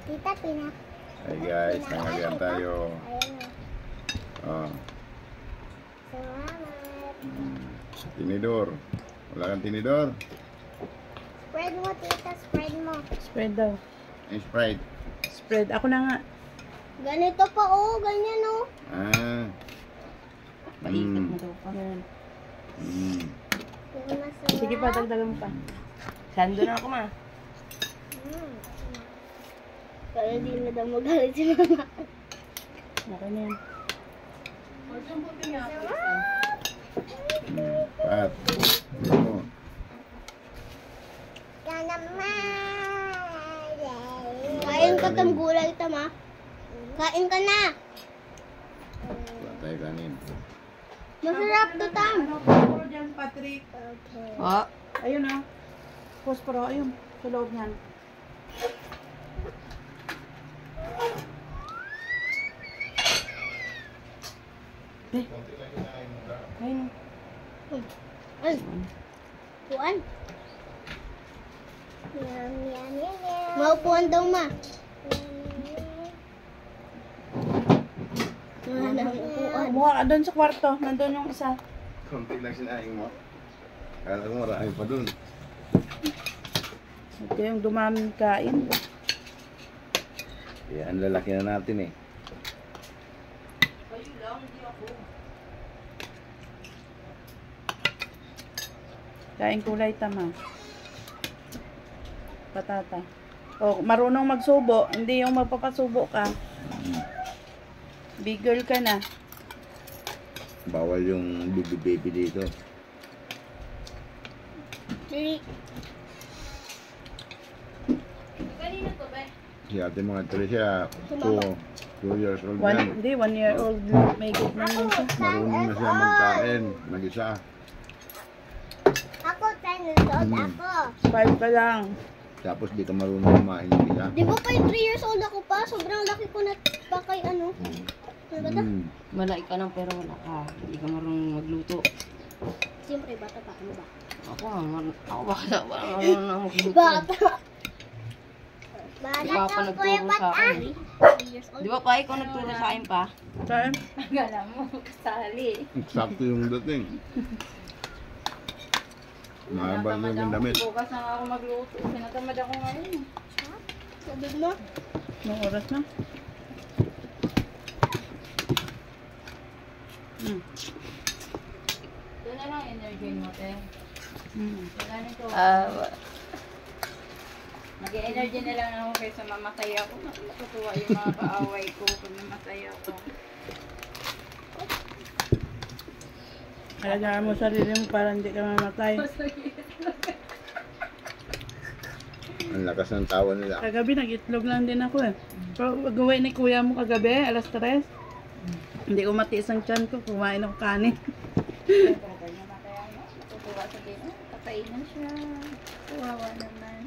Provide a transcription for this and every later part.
Tita, pina. Hey guys, nangyarihan tayo. Ayan na. Oh, Salamat. tinidor. Wala kang tinidor? Spread mo, tita. Spread mo. Spread daw. Yung Sprite. Spread. Ako na nga. Ganito pa, oh. Ganyan, oh. Ah. Paikot mo daw pa. Yan. Yung masarap. Sige pa, dagdagan mo pa. Sando na ako, ma. Kaya di na daw magalit si mama. Okay na yan. Pat. Oh. Yan naman. Kain ka tam gulay tam, ha? Kain ka na. Wala tayo kanin. Masarap to, tam. Posporo dyan, Patrick. Okay. Oh. Ayun na. Posporo, ayun. Sa loob niyan. Eh. Ayun. Ay. Puan. Yum, yum, yum, yum. Maupuan daw, ma. Wala na upuan. Kumuha ka doon sa kwarto. Nandun yung isa. Konti lang sinaing mo. Kala ko marami pa dun. Ito yung dumaming kain. Yan, lalaki na natin eh. Kain kulay tama. Patata. O, marunong magsubo. Hindi yung magpapasubo ka. Big girl ka na. Bawal yung baby dito. Si ate mga Tricia, 2 years old yan. Hindi, 1 year old. May good na yun siya. Marunong na siya magkain. Mag-isa. Ako, 10 years old ako. 5 ka lang. Tapos di ka marunong kumain ng isa. Di ba pa 3 years old ako pa? Sobrang laki ko na pa kay ano. Ano ba ito? Malaki ka lang pero wala ka. Hindi ka marunong magluto. Siyempre, bata pa. Ano ba? Ako bata ba marunong na magluto? Bata. Di Bata ba pa ka, Kuya nagturo sa Bata. akin? 3 years old. Di ba pa ikaw nagturo sa akin pa? Kain. Akala mo, kasali. Sakto yung dating. Nakabal na yung damit. Bukas na ako magluto. Sinatamad ako ngayon. Sabi mo? Anong oras na? Ito na lang energy mo, te. Wala nito. Nag-energy na lang ako kaysa mamatay ako. Natutuwa yung mga kaaway ko pag namatay ako. Alagaan mo sarili mo para hindi ka mamatay. Ang lakas ng tawa nila. Kagabi nag-itlog lang din ako eh. Pero pag-uwi ni kuya mo kagabi, alas 3. Hindi ko matiis ang tiyan ko, kumain ako kanin. Pag namatay ako, natutuwa sabihin, patay na siya. Kawawa naman.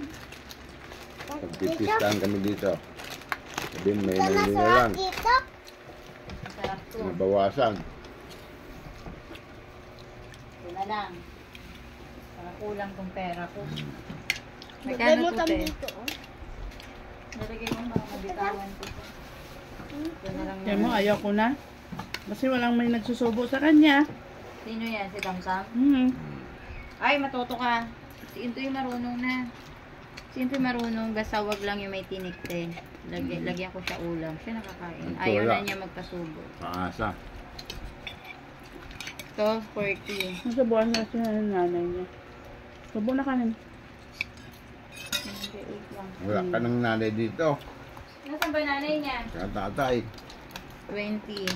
Pagpipistahan kami dito. Sabi may Ito nandun na masarap lang. dito. Masarap to. Nabawasan. Ito na lang. Para kulang tong pera ko. May Lagay kano mo to, tam te? dito, oh. Nalagay mo mga mabitawan ko. Ito na lang Kaya mo, ayaw ko na. Kasi walang may nagsusubo sa kanya. Sino yan? Si Tamsam? Ay, matuto ka. Si Intoy marunong na. Si Intoy marunong, basta wag lang yung may tinikte. Lagyan ko siya ulam. Siya nakakain. Ito, Ayaw wala. na niya magpasubo. Paasa. Ito, 40. Nasubuan na siya ng nanay niya. Subo na kanin. Hindi, wait lang. Wala ka ng nanay dito. Nasaan ba nanay niya? Sa tatay. 20.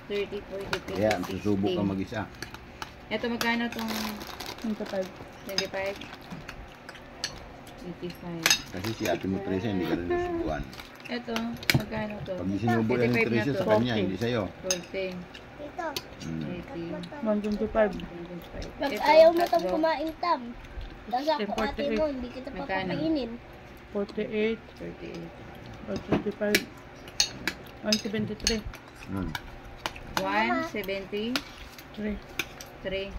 30, 40, 50, Kaya susubo ka 60. mag-isa. Ito, magkano itong 25. 25? 85. Kasi si ate mo Teresa hindi ka rin nasubuan. Ito, magkano to? Pag sinubo lang yung 85 na Teresa to. sa kanya, hindi sa'yo. 40, Dito. 80, 125. 125. Pag Ito, ayaw mo tam tatlo. kumain tam. Tapos ako 48. ate mo, hindi kita Magkano? papakainin. 48. 38. 125. 173. 173. 3.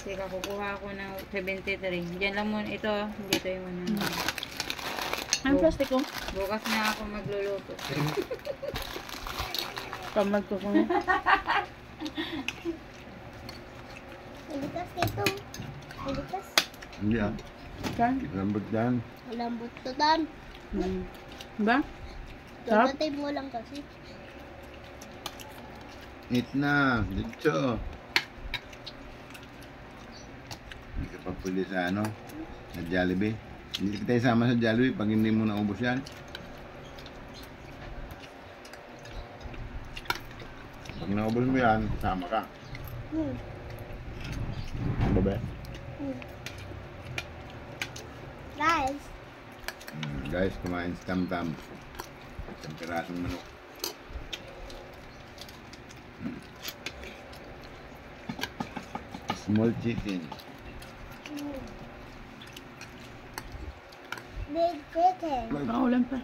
Teka, kukuha ako ng 73. Diyan lang muna. Ito, dito yung 100. Ang plastic ko. Bukas na ako magluluto. Kamag ko kung Malikas ito. Malikas. Hindi ah. kan. Lambot yan. Malambot to Dan. Ba? Sarap. Gagatay mo lang kasi. Eat na. Dito. Hindi ka pa pwede sa ano? Sa Jollibee. Hindi kita isama sa Jollibee pag hindi mo naubos yan. Pag naubos mo yan, sama ka. Ano ba? Guys, Guys, kumain si Tam-Tam. Isang pirasong manok. Small chicken. big chicken. Paulan pa.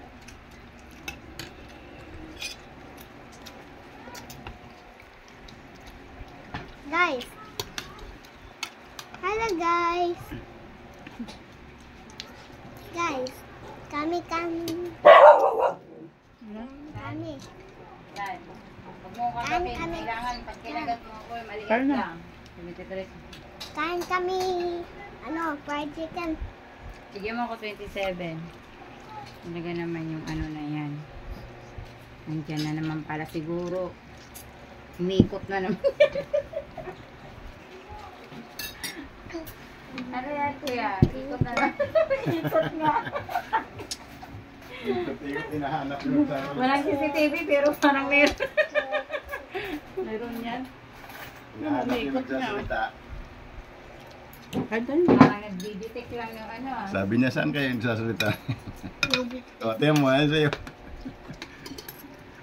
Guys. Hello guys. Guys, kami. Kami. Yan. Huwag mo kakapin. Kailangan pag kinagat mo ako, maliit Kaya na. lang. 23. Kain kami. Fried chicken. Sige mo ako 27. Talaga naman yung ano na yan. Nandiyan na naman pala siguro. Umikot na naman. Ano yan kuya? Ikot na naman. Ikot nga. Hinahanap mo sa... Walang CCTV pero parang meron. Meron yan. Hinahanap yung Umikot nga. magsasalita. Kahit tayo. Parang nag-detect lang yung ano ah. Sabi niya, saan kayo nagsasalita? O, tiyan mo, ano sa'yo?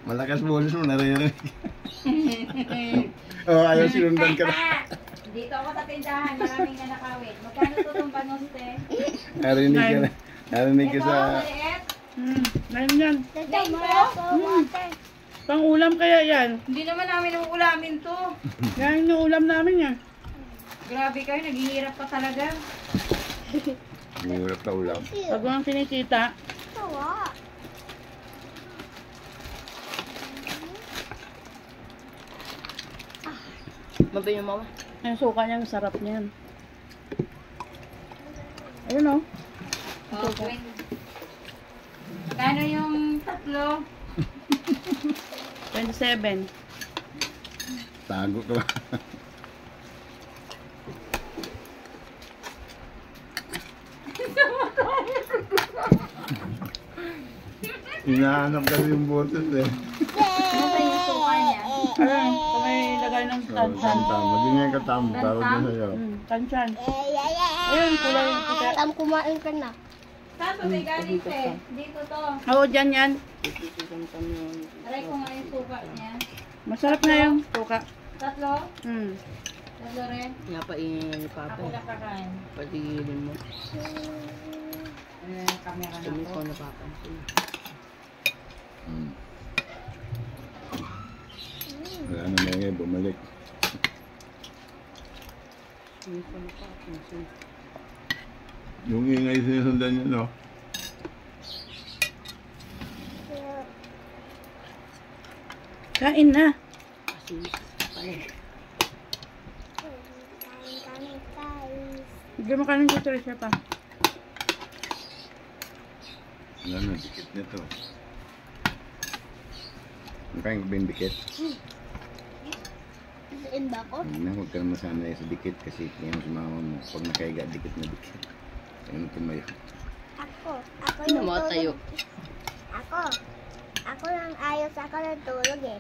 Malakas bolos mo, naririnig. Ayaw sinundan ka na. Dito ako sa tindahan, maraming nanakawin. Magkano to itong panuste? Narinig ka na. Narinig ka Ito, sa... maliit. Ngayon yan. Ito, water. Pang ulam kaya yan. Hindi naman namin uulamin to. Yan yung ulam namin yan. Grabe kayo, naghihirap pa talaga. Mahirap na ulam. Pag walang kinikita, Tawa. mabay yung mama. Yung suka niya, ang sarap niyan. Ayun o. Oh, Kano yung tatlo? 27. Tago ka ba? Hinahanap kasi yung boses eh. Ano yung suka niya? Ayun, kung may lagay ng tansyan. Tam-tam. Magingay ka tam. Tawag na sa'yo. Tansyan. Ayun, kulay yung kita. Tam, kumain ka na. Saan to may galing eh? Dito to. Oo, dyan yan. Aray ko nga yung suka niya. Masarap na yung suka. Tatlo? Hmm. Tatlo rin? Napainin ni Ako lang kakain. Patigilin mo. Ano yung camera na ako? napapansin. Wala na mga bumalik. Yung ingay sinusundan niya, no? Kain na. Kain kami, guys. Bigyan mo ka ng Tricia pa. Wala na, dikit nito. Ang kayang kabing dikit. Saan ba ako? Huwag ka naman sanay sa dikit kasi yung sumama mo. Pag nakaiga, dikit na dikit. Ayun tumayo. Ako yung tulog. Ako lang ayos ako ng tulog eh.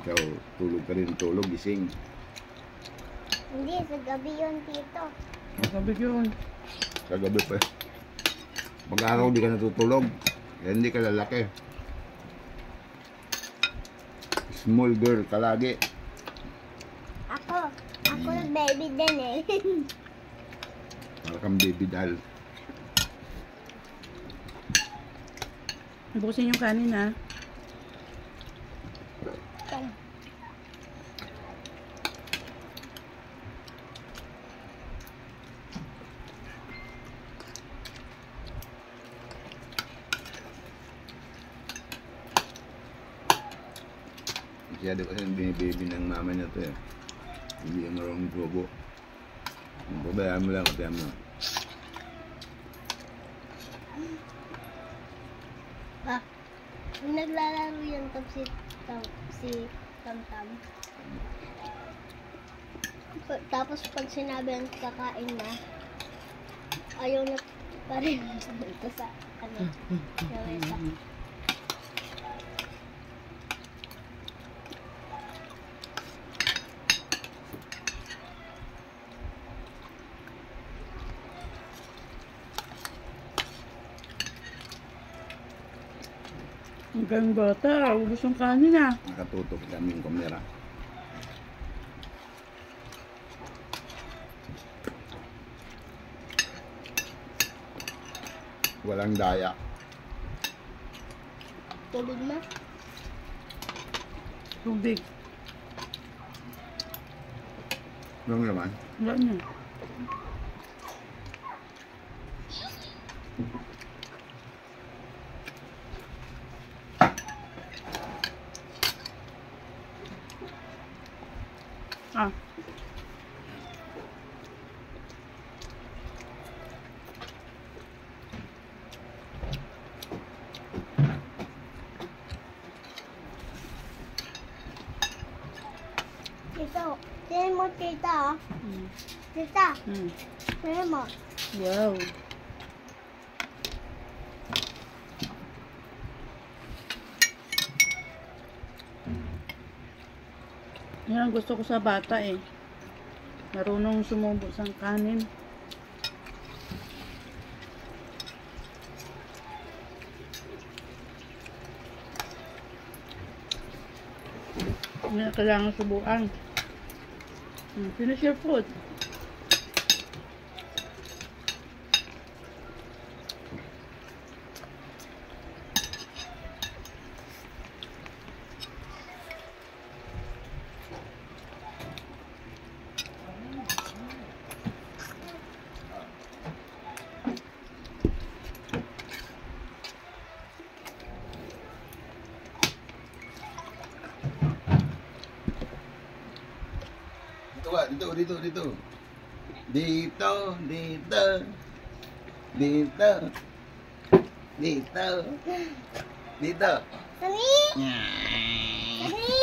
Ikaw, tulog ka rin, tulog, gising. Hindi, sa gabi yun, tito. Sabi yun. Kagabi pa. Pag-araw di ka natutulog. Kaya hindi ka lalaki. Small girl ka lagi. Ako nag-baby din eh. Para kang baby doll. Bukusin yung kanin ha. Masyado kasi binibaby ng mama niya to eh. Hindi yung marunong grubo. Pabayaan mo lang, katiyan mo. Ah, yung naglalaro yan si Tam-Tam. Tapos pag sinabi ang kakain na, ayaw na pa rin dito sa ano, sa mesa. Ang galing bata, ubos ang kanin ah. Nakatutok kami yung kamera. Walang daya. Tulog na. Tubig. Yung naman. Wala na. Ah. Ito, tingnan mo tita, oh. Tita, tingnan mo. Wow. Yan ang gusto ko sa bata eh. Marunong sumubos ang kanin. Hindi na kailangan subukan. Finish your food. Dito, dito, dito. Dito, dito. Dito. Dito. Dito. Sani! Sani!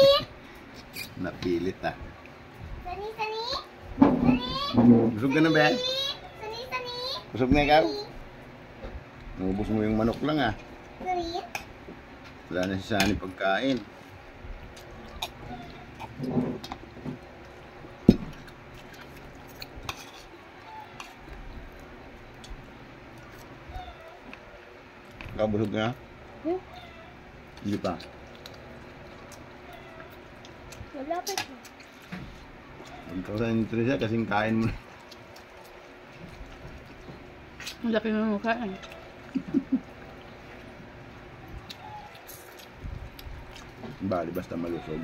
Napilit ah. Sani, Sani! Busog ka na ba? Sani, Sani! Busog na ikaw? Naubos mo yung manok lang ah. Sani! Wala na si Sani pagkain. Ikaw busog na? Hindi pa. Wala pa siya. Magkakaroon ng nutrition kasing kain mo. Ang laki ng mukha eh. Bali, basta malusog.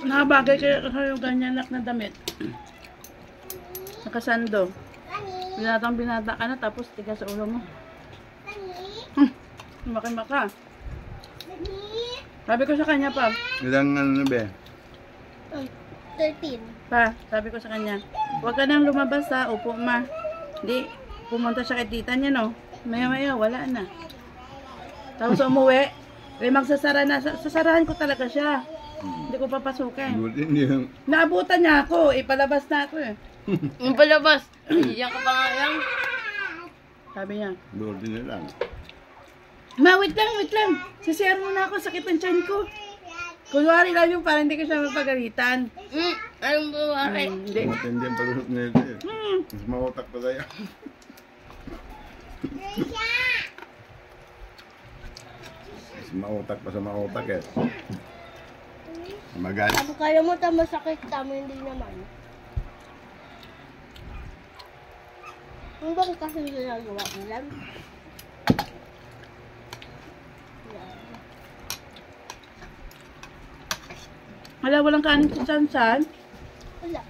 Nakabagay kayo ganyan na damit. Nakasando. Sani! Binata ka na tapos tigas sa ulo mo. Sani! Maki-maka. Sani! Sabi ko sa kanya pa. Ilang ano na ba? 13. Pa, sabi ko sa kanya, huwag ka nang lumabas ha, upo ma. Di, pumunta siya kay tita niya no. Maya-maya, wala na. Tapos umuwi, magsasara na. Sasarahan ko talaga siya. Hindi ko papasukin. Buti hindi yung... Naabutan niya ako, ipalabas na ako eh. Yung palabas. Iyan ka pa nga yan. Sabi niya, Buti na lang. ma, wait lang. Sisiyar muna ako, sakit ang tiyan ko. Kunwari lang yung parang hindi ko siya mapagalitan. Anong buwari? Hindi. Matindi ang pagusok na ito eh. Mas mautak pa tayo. Mas mautak pa sa mautak eh. Magal. Ako kaya mo tama sakit, tama hindi naman. Ano ba kasi ginagawa ko lang? Wala, walang kanin sa Sansan. Wala.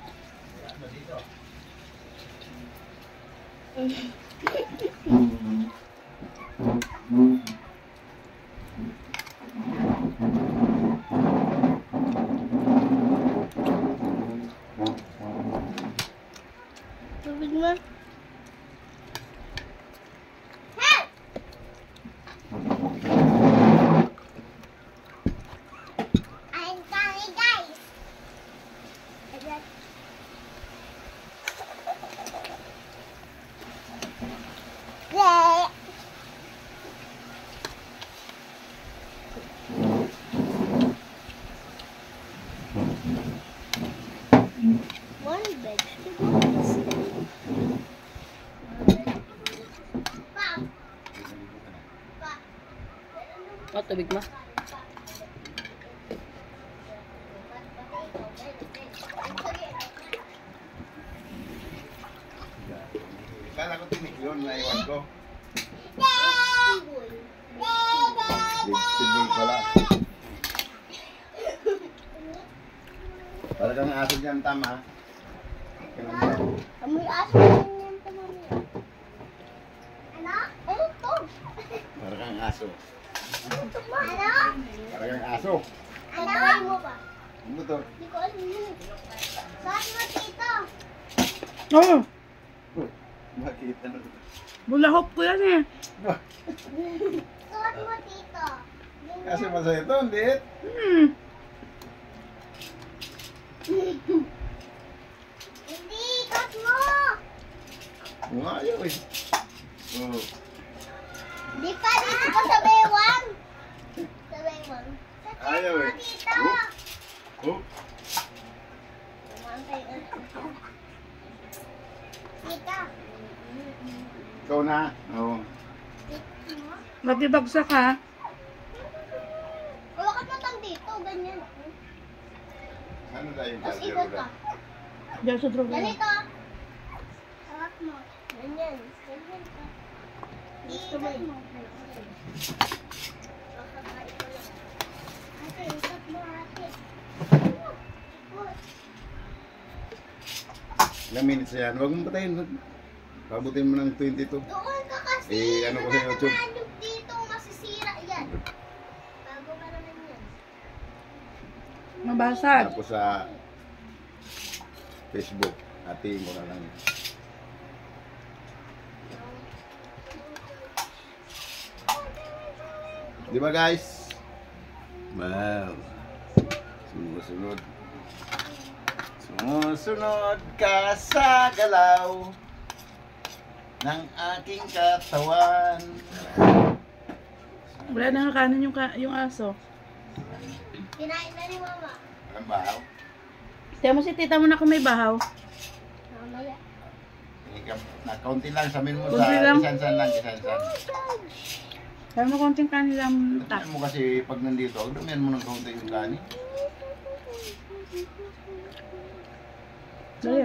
O, tubig mo. Kala ko tinik yun, naiwan ko. Vegetable pala. Para kang aso dyan, tama. Amoy aso yan yan ito, mami. Ano? Ano to? Para kang aso. Ano? Para kang aso. Ano? Mo ba? Ano to? Hindi ko alam yun. Saan mo dito? Oh, Bakit? Ano? bulahop ko yan eh. Saan mo dito? Kasi masaya ito, ang liit. Hindi, cut mo! Ayaw eh. Oh. Di pa, dito pa sa baywang. Sa baywang. Ayaw eh. Dito! Oh. Dito. Ikaw na. Oo. Magbibagsak ha. Bakit matang dito? Ganyan. Ano tayo yung Tapos kaldero ikot ka. na? Diyan sa droga. Ganito. Hawak mo. Ganyan. Ganyan ka. Ikot mo. Kakakain ko lang. Ate, ikot mo ate. Ikot. Ilang minutes yan? Huwag mong patayin. Pabutin mo ng 22. Doon ka kasi. Ano ko sa YouTube? Nanananyog dito. Masisira yan. Bago ka naman yan. Mabasag. Tapos sa Facebook. Hatiin ko na lang. Di ba guys? Wow. Sumusunod. Sumusunod ka sa galaw ng aking katawan. Wala na nga kanin yung aso. Kinain na ni mama. Anong bahaw? Tiyan mo si tita mo na kung may bahaw. Mamaya. Na kaunti lang, sabihin mo Kunti sa lang. isansan lang, isansan. Kaya mo konting kanin lang. Damihan mo kasi pag nandito, damihan mo ng kaunti yung kanin. Dali.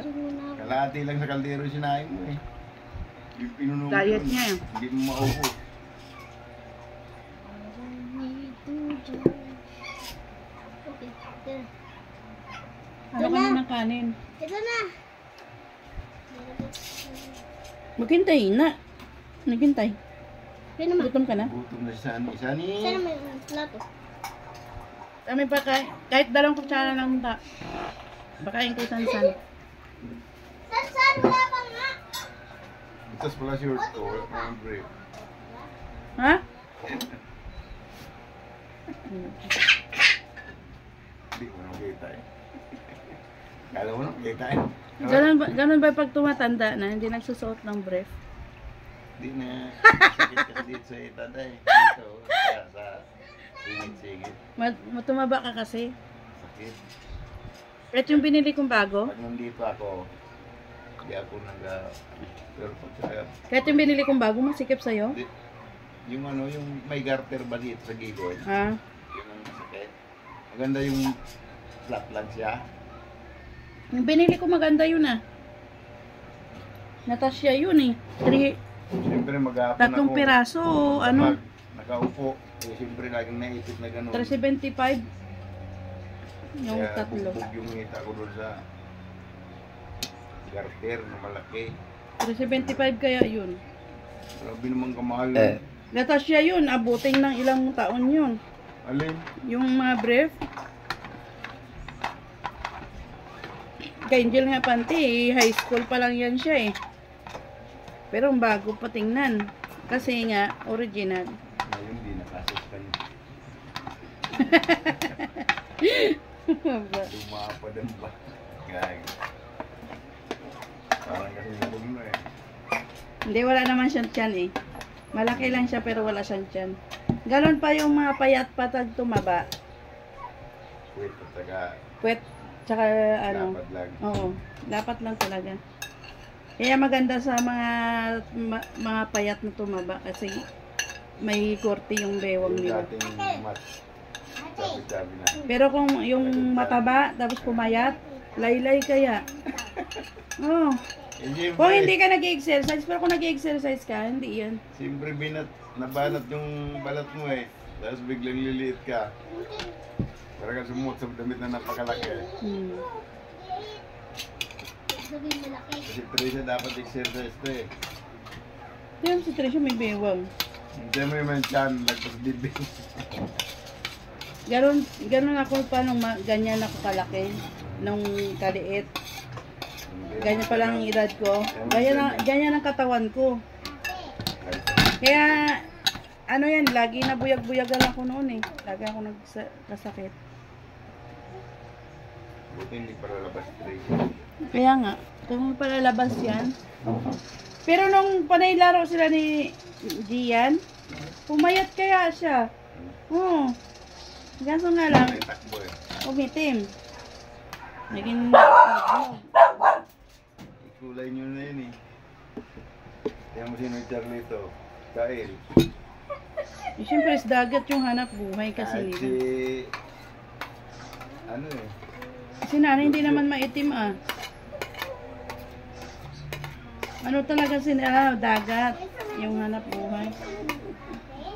Kalahati lang sa kaldero yung sinain mo eh. Yung pinuno mo Diet yun, niya eh. hindi mo maupo. Okay. Ano ka na ng kanin? Ito na. Maghintay na. Naghintay. Yan naman. Gutom ka na? Gutom na si Sani. Sani! Sana may plato. Kami pa kahit dalawang kutsara lang ta. Bakain ko san-san. San, wala pa nga. Itas pala short ko, ang brief. Ha? Hindi ko nakita eh. Kala mo nakita eh. Ganun ba pag tumatanda na, hindi nagsusuot ng brief? Hindi na. Sakit kasi dito sa itada eh. Dito, sa singit-singit. Tumaba ka kasi. Sakit. Ito yung binili kong bago. Pag nandito ako, hindi ako pero pag Kahit yung binili kong bago, masikip sa'yo. yung ano, yung may garter ba dito sa gilid? Ha? Yun ang sakit. Maganda yung flat lang siya. Yung binili ko maganda yun ah. Natasya yun eh. Siyempre maghapon Tatlong ako. piraso, ano? Pag nakaupo, eh, siyempre laging naisip na gano'n. 375. Yung Kaya tatlo. bugbog yung ngita ko doon sa garter na malaki. 375 kaya yun. Grabe naman kamahal. Natasya yun. Abuting ng ilang taon yun. Alin? Yung mga brief. Kay Angel nga panty, high school pa lang yan siya eh. Pero ang bago pa tingnan. Kasi nga, original. Ngayon, di nakasuspend. Tumapad ang ba? Gag. Parang kasi nabog na eh. Hindi, wala naman siyang tiyan eh. Malaki lang siya pero wala siyang tiyan. Ganon pa yung mga payat patag tumaba. Wait, pataga. Puwet, tsaka ano. Dapat lang. Oo, dapat lang talaga. Kaya maganda sa mga payat na tumaba kasi may korte yung bewang Yung nila. dating mat. Sabi na. Pero kung yung mataba, tapos pumayat, laylay kaya. Oh. Kung hindi ka nag-exercise, pero kung nag-exercise ka, hindi yan. Siyempre nabanat yung balat mo eh. Tapos biglang liliit ka. Parang ka sumut sa damit na napakalaki. Sabihin malaki. Kasi Teresa dapat exercise to eh. Tingnan si Tricia may bewang. Hindi mo yung chan, lagpas bibig. Ganun ako pa nung ganyan ako kalaki. Nung kaliit. Ganyan pa lang ang edad ko. Ganyan ang katawan ko. Kaya, ano yan, lagi na buyag-buyagan ako noon eh. Lagi ako nagkasakit. Buti hindi para labas Teresa. Kaya nga, kung palalabas yan. Pero nung panay laro sila ni Gian, pumayat kaya siya. Oo. Kaso nga lang, May takbo eh. umitim. Naging Ikulay nyo na yun eh. Kaya mo sino yung Charlito. Kail. siyempre sa dagat yung hanap buhay kasi Kahit nila. ano eh. Si nanay hindi naman maitim ah. Ano talaga dagat yung hanap buhay.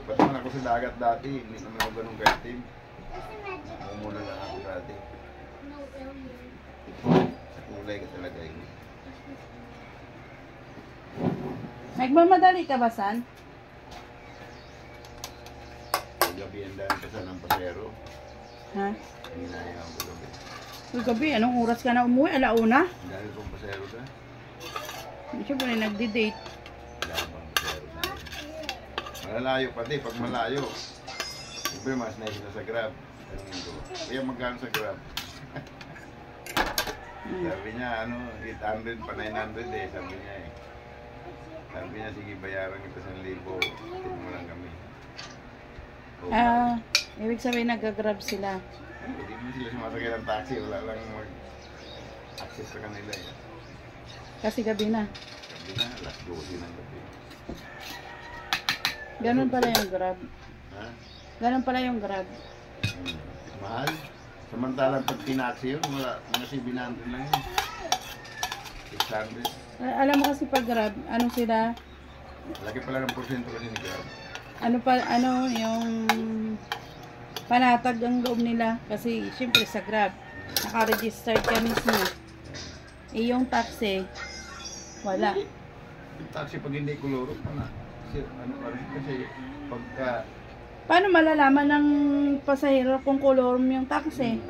Ba't naman ako sa dagat dati, hindi naman ako ganun kaitim. Umula lang ako dati. Sa kulay ka talaga yun. Nagmamadali ka ba, San? Gabi ang daan ka sa ng pasero. Ha? Hinayaan ko gabi. Uy, gabi, anong oras ka na umuwi? Alauna? Dahil kung pasero ka, Siyempre, nagdi-date. labang pasero na yun. Malalayo pati, pag malayo. Siyempre, mas nice na sa Grab. Tanungin ko, kaya magkano sa Grab? Sabi niya, 800 pa 900 eh, sabi niya eh. Sabi niya, sige, bayaran kita 1,000, tignan mo lang kami. Ibig sabihin nag-grab sila. Hindi mo sila sumasakay ng taxi, wala lang mag-access sa kanila eh. Kasi gabi na. Sabi na, alas 12 ng gabi. Ganun pala yung grab. Ha? Ganun pala yung grab. Mahal. Samantalang pag tinaksi yun, mga 700 lang yun. 600. Alam mo kasi pag grab, ano sila, Laki pala ng porsyento kasi ni Grab. yung panatag ang loob nila. Kasi syempre sa grab, naka-register ka mismo. Yung taxi, wala. Yung taxi pag hindi kuluro, ano pa rin kasi pagka Paano malalaman ng pasahero kung kolor yung taxi?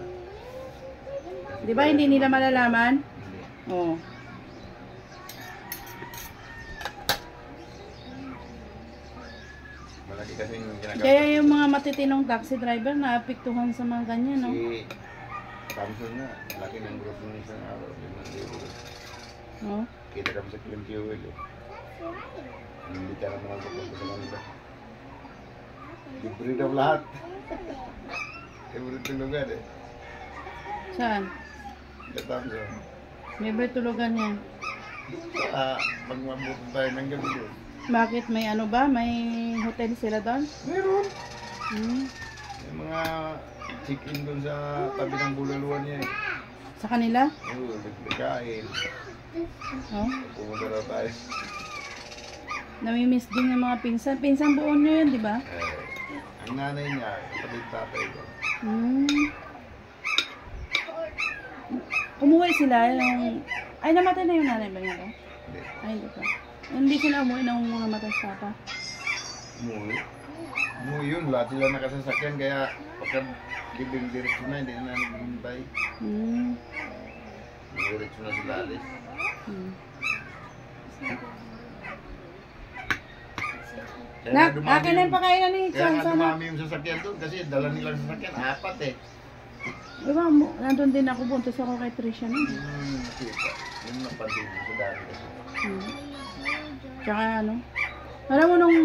Di ba hindi nila malalaman? hindi. Oo. Malaki kasi yung ginagawa. Kaya yung mga matitinong taxi driver naapektuhan sa mga ganyan, no? Si Samson nga, laki ng group ng isang araw. 5,000. No? Kita kami sa Clean Fuel eh. Hindi ka naman ang papunta sa kanila. Libre daw lahat. Libre lugar eh. Saan? Sa Samson. Libre tulugan yan. Pag mabuto tayo ng gabi doon. Bakit may ano ba? May hotel sila doon? Meron. Hmm. May mga check-in doon sa tabi ng bululuan niya eh. Sa kanila? Oo, nagkain. Oh. Pumunta daw tayo. Namimiss din yung mga pinsan. Pinsan buon nyo yun, di ba? Ang nanay niya, kapatid tatay ko. Hmm. Umuwi sila yung... Ay, namatay na yung nanay ba niya ba? Hindi. Ay, hindi pa. Hindi sila umuwi ng mga matay sa papa. Umuwi. Umuwi yun, lahat sila nakasasakyan kaya pagka gibing direksyon na, hindi na naghihintay. Hmm. Direksyon na sila alis. Hmm. Kaya dumami Akin na yung pakainan ni Kaya nga Sansa na. dumami yung sasakyan doon kasi dala nilang sasakyan, 4 eh. Diba, nandun din ako, buntos ako kay Trisha nun. Kita. Yun ang pansin mo sa dami kasi. Hmm. Tsaka ano, alam mo nung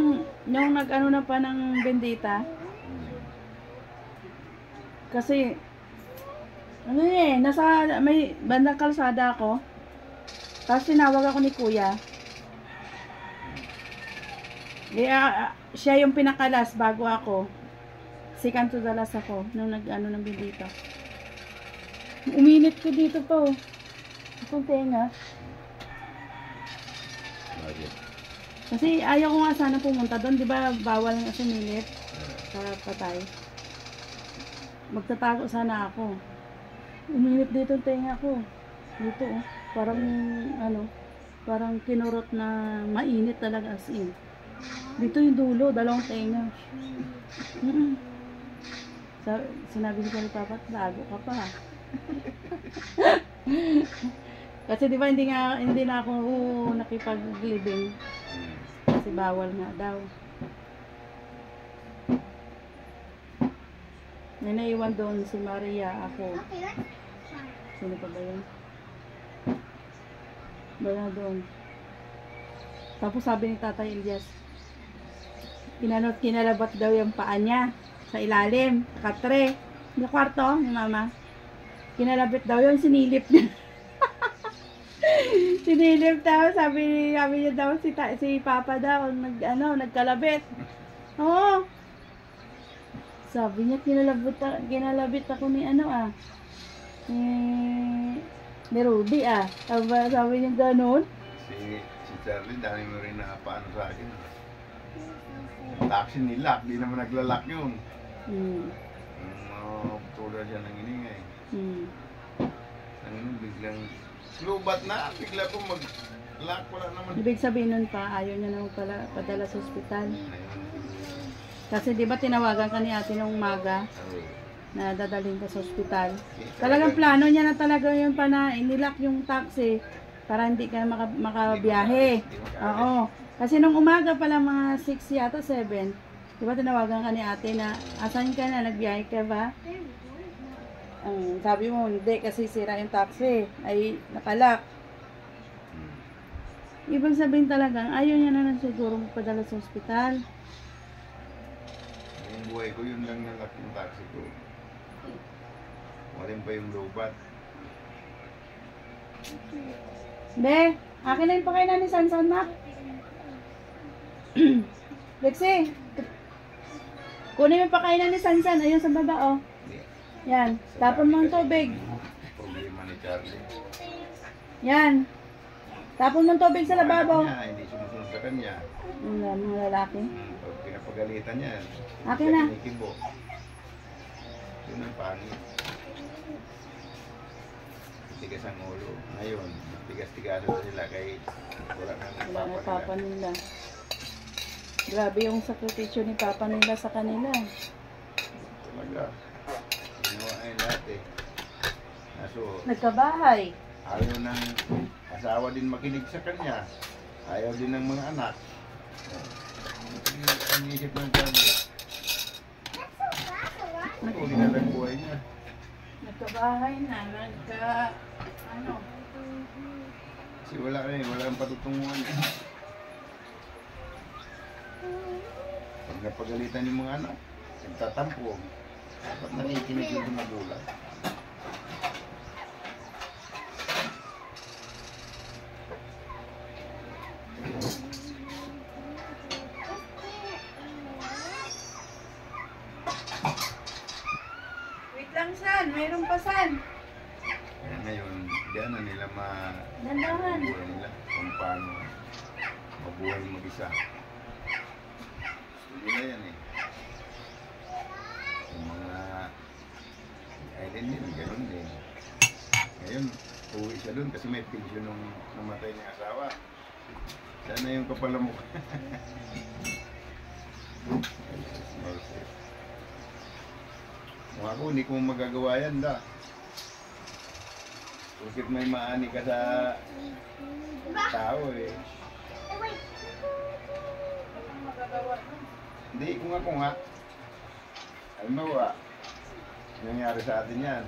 nag-ano na pa ng Bendita, kasi, ano may bandang kalsada ako, tapos tinawag ako ni Kuya. siya yung pinakalas bago ako. Second to the last ako nung nag-ano ng dito. Uminit ko dito po. Itong tenga. Bakit? Kasi ayaw ko nga sana pumunta doon. Di ba bawal nga sumilit sa patay. Magtatago sana ako. Uminit dito ang tenga ko. Dito oh. Parang ano, parang kinurot na mainit talaga as in. Dito yung dulo, dalawang tenga. Sinabi ko kay Papa, lago ka pa. Kasi di ba hindi na ako nakipag-living. Kasi bawal nga daw. May naiwan doon si Maria, ako. Sino pa ba yun? Bala doon. Tapos sabi ni Tatay Elias, kinalabat daw yung paa niya sa ilalim, katre. Yung kwarto ni Mama. Kinalabit daw yun, sinilip niya. Sinilip daw, sabi niya daw si Papa daw, nagkalabit. Oo. Sabi niya, kinalabit ako ni ni Rudy Sabi niya gano'n. Si Charlie, dami mo rin paano sa akin. Taxi nilak, di naman naglalak yun. Tulad siya ng iningay. Biglang lubat na, bigla po mag-lock, wala naman. Ibig sabihin nun pa, ayaw niya naman padala sa ospital. Kasi di ba tinawagan ka ni ate nung umaga na dadalhin ka sa ospital. Talagang plano niya na talaga yun pa na inilak yung taxi para hindi ka makabiyahe. Oo. Kasi nung umaga pala mga 6 yata 7, di ba tinawagan ka ni ate na asan ka na, nagbiyahe ka ba? Sabi mo, hindi kasi sira yung taxi, ay nakalak. Ibig sabihin talagang ayaw niya na siguro magpadala sa ospital. Yung buhay ko, yun lang nalak yung taxi ko. Walang pa yung lubat. Be, akin na yung pakainan ni Sansan na. Lexi, kunin yung pakainan ni Sansan, ayun sa baba oh. Yan, tapon mo ang tubig. Problema ni Charlie. Yan. Tapon mo ang tubig sa lababo. Hindi sumusunod sa kanya. Mga lalaki. Pag pinapagalitan niya, akin na. kinikibo. Yun ang pangit. Tigas ang ulo. Ngayon, tigas-tigasan sila kay wala nang Papa nila. Grabe yung sakripisyo ni Papa nila sa kanila. Talaga. Ginawa ay lahat eh. Naso, Nagkabahay. ayaw ng asawa din makinig sa kanya. Ayaw din ng mga anak. Ang isip ng kanya. Uli na lang buhay niya. Nagkabahay na. Kasi wala na eh. Wala ang patutunguhan. Pag napagalitan yung mga anak, nagtatampo. Dapat nakikinig yung magulang. Wait lang, San. Mayroon pa, San. Kaya ngayon, diyan na nila Dandahan. mabuhay nila kung paano mabuhay mag-isa. Gusto nila yan eh. Yung mga island din, gano'n din. Ngayon, uwi siya doon kasi may pension nung namatay niyang asawa. Sana yung kapalamok. Kung ako, hindi ko magagawa yan da. Bakit may maani ka sa tao eh. Hindi, kung ako nga. Halimbawa, nangyari sa atin yan.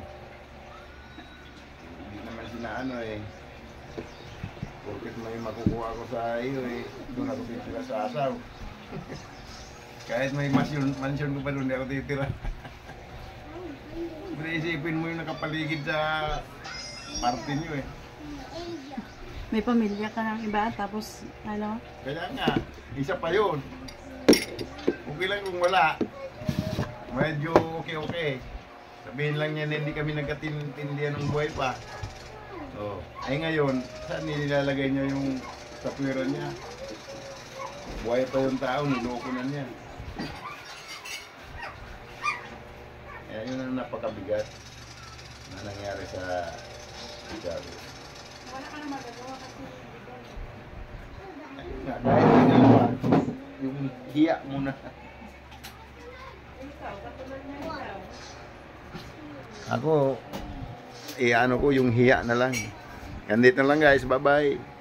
Hindi naman sinaano eh. Bakit may makukuha ko sa iyo eh. Doon ako titira sa asaw. Kahit may mansion ko pa doon, hindi ako titira. Pero isipin mo yung nakapaligid sa party nyo eh. May pamilya ka ng iba, tapos ano? Kaya nga, isa pa yun. Okay lang kung wala. Medyo okay. Sabihin lang niya na hindi kami nagkatindihan ng buhay pa. Oh. Ay ngayon, saan nilalagay niya yung sapwiran niya? Buhay pa yung tao, niloko na niya. Kaya yun ang napakabigat na nangyari sa Charo. Wala ka na magagawa kasi Ayun nga, dahil ginagawa, yung hiya muna. ikaw, katulad niya ikaw. Ako, ano ko yung hiya na lang. Ganito na lang guys, bye-bye.